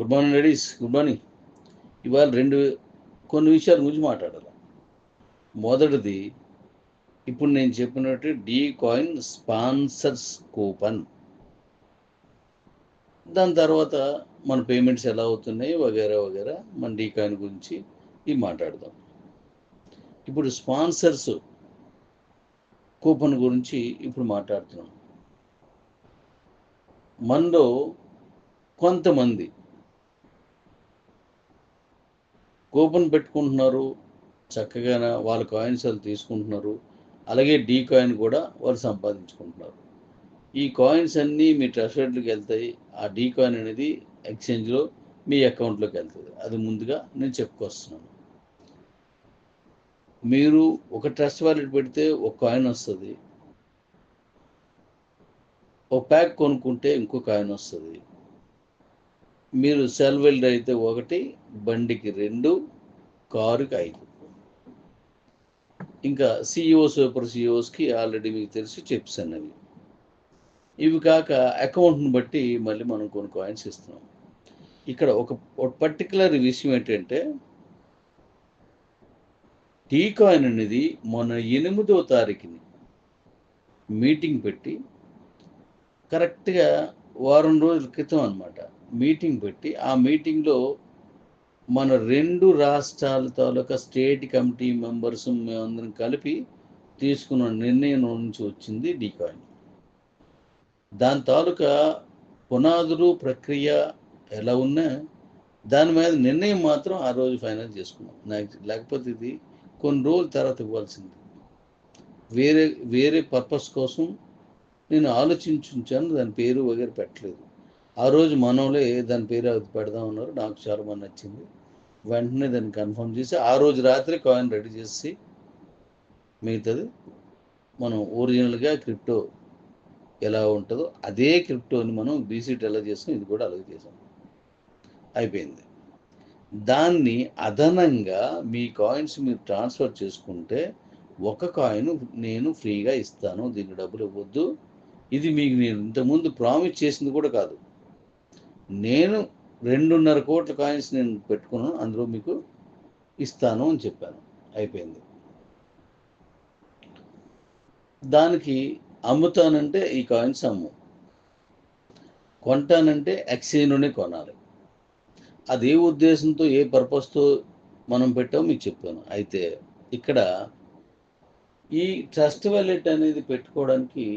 Good morning ladies, good morning. ఇవాళ కొన్ని విషయాల గురించి మాట్లాడాలి. మొదటిది, ఇప్పుడు నేను చెప్పినట్టు డీ కాయిన్ స్పాన్సర్స్ కూపన్. దాని తర్వాత మన పేమెంట్స్ ఎలా అవుతున్నాయి వగేరా వగేరా మన డీ కాయిన్ గురించి మాట్లాడదాం. ఇప్పుడు స్పాన్సర్స్ కూపన్ గురించి ఇప్పుడు మాట్లాడుతున్నాం. మనలో కొంతమంది కూపన్ పెట్టుకుంటున్నారు, చక్కగా వాళ్ళ కాయిన్స్ వాళ్ళు తీసుకుంటున్నారు, అలాగే డీ కాయిన్ కూడా వాళ్ళు సంపాదించుకుంటున్నారు. ఈ కాయిన్స్ అన్నీ మీ ట్రెషరీలోకి వెళ్తాయి. ఆ డీ కాయిన్ అనేది ఎక్స్చేంజ్లో మీ అకౌంట్లోకి వెళ్తుంది. అది ముందుగా నేను చెప్పుకొస్తున్నాను. మీరు ఒక ట్రస్ట్ వాలెట్ పెడితే ఒక కాయిన్ వస్తుంది, ఒక ప్యాక్ కొనుక్కుంటే ఇంకో కాయిన్ వస్తుంది. మీరు సెల్ వెల్డ్ అయితే 1, బండికి 2, కారుకి 5. ఇంకా సిఇఓ సూపర్ సిఇఓస్కి ఆల్రెడీ మీకు తెలిసి చిప్స్ అన్నవి. ఇవి కాక అకౌంట్ని బట్టి మళ్ళీ మనం కొన్ని కాయిన్స్ ఇస్తున్నాం. ఇక్కడ ఒక పర్టికులర్ విషయం ఏంటంటే, డీ కాయిన్ అనేది మొన్న 8వ తారీఖుని మీటింగ్ పెట్టి, కరెక్ట్గా వారం రోజుల క్రితం అనమాట మీటింగ్ పెట్టి, ఆ మీటింగ్లో మన 2 రాష్ట్రాల తాలూకా స్టేట్ కమిటీ మెంబర్స్ మేమందరం కలిపి తీసుకున్న నిర్ణయం నుంచి వచ్చింది డీ కాయిన్. దాని తాలూకా పునాదులు ప్రక్రియ ఎలా ఉన్నా దాని మీద నిర్ణయం మాత్రం ఆ రోజు ఫైనల్ చేసుకున్నాం. లేకపోతే ఇది కొన్ని రోజుల తర్వాత ఇవ్వాల్సింది. వేరే పర్పస్ కోసం నేను ఆలోచించాను, దాని పేరు వగేర పెట్టలేదు. ఆ రోజు మనోలే దాని పేరు అది పెడదాం అన్నారు. నాకు చాలా మంది నచ్చింది. వెంటనే దాన్ని కన్ఫర్మ్ చేసి ఆ రోజు రాత్రి కాయిన్ రెడీ చేసి, మిగతాది మనం ఒరిజినల్గా క్రిప్టో ఎలా ఉంటుందో అదే క్రిప్టోని మనం బీసీటీ ఎలా చేస్తాం, ఇది కూడా అలాగే చేసాం. అయిపోయింది. దాన్ని అదనంగా మీ కాయిన్స్ మీరు ట్రాన్స్ఫర్ చేసుకుంటే ఒక కాయిన్ నేను ఫ్రీగా ఇస్తాను, దీనికి డబ్బులు ఇవ్వద్దు. ఇది మీకు నేను ఇంతకుముందు ప్రామిస్ చేసింది కూడా కాదు. నేను 2.5 కోట్ల కాయిన్స్ నేను పెట్టుకున్నాను, అందులో మీకు ఇస్తాను అని చెప్పాను. అయిపోయింది. దానికి అమ్ముతానంటే ఈ కాయిన్స్ అమ్ము, కొంటానంటే ఎక్స్చేంజ్లోనే కొనాలి. అదే ఉద్దేశంతో ఏ పర్పస్తో మనం పెట్టామో మీకు చెప్పాను. అయితే ఇక్కడ ఈ ట్రస్ట్ వాలెట్ అనేది పెట్టుకోవడానికి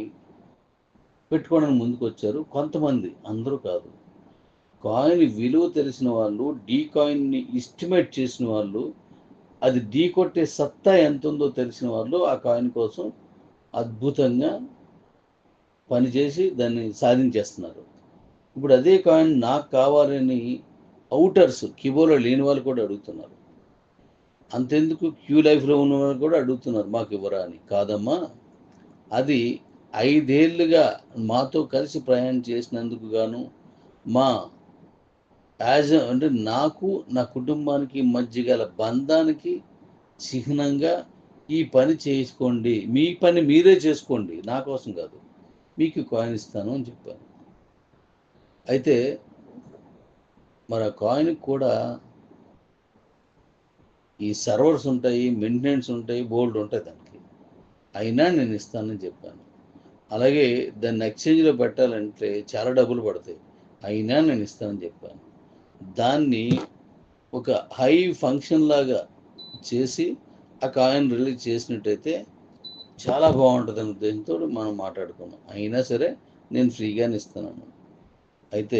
ముందుకు వచ్చారు కొంతమంది, అందరూ కాదు. కాయిన్ విలువ తెలిసిన వాళ్ళు, డీ కాయిన్ని ఎస్టిమేట్ చేసిన వాళ్ళు, అది డీ కొట్టే సత్తా ఎంత ఉందో తెలిసిన వాళ్ళు ఆ కాయిన్ కోసం అద్భుతంగా పనిచేసి దాన్ని సాధించేస్తున్నారు. ఇప్పుడు అదే కాయిన్ నాకు కావాలని అవుటర్స్, క్యూబోలో లేని వాళ్ళు కూడా అడుగుతున్నారు. అంతెందుకు క్యూ లైఫ్లో ఉన్న వాళ్ళు కూడా అడుగుతున్నారు, మాకు ఇవ్వరా అని. కాదమ్మా, అది 5 ఏళ్ళుగా మాతో కలిసి ప్రయాణం చేసినందుకు గాను, మా అంటే నాకు నా కుటుంబానికి మధ్య గల బంధానికి చిహ్నంగా ఈ పని చేసుకోండి, మీ పని మీరే చేసుకోండి, నా కోసం కాదు, మీకు కాయిన్ ఇస్తాను అని చెప్పాను. అయితే మరి ఆ కాయిన్కి కూడా ఈ సర్వర్స్ ఉంటాయి, మెయింటెనెన్స్ ఉంటాయి, బోల్డ్ ఉంటాయి దానికి. అయినా నేను ఇస్తానని చెప్పాను. అలాగే దాన్ని ఎక్స్చేంజ్లో పెట్టాలంటే చాలా డబ్బులు పడతాయి, అయినా నేను ఇస్తానని చెప్పాను. దాన్ని ఒక హై ఫంక్షన్ లాగా చేసి ఆ కాయిన్ రిలీజ్ చేసినట్టయితే చాలా బాగుంటుంది అనే ఉద్దేశంతో మనం మాట్లాడుకున్నాం. అయినా సరే నేను ఫ్రీగానే ఇస్తాను. అయితే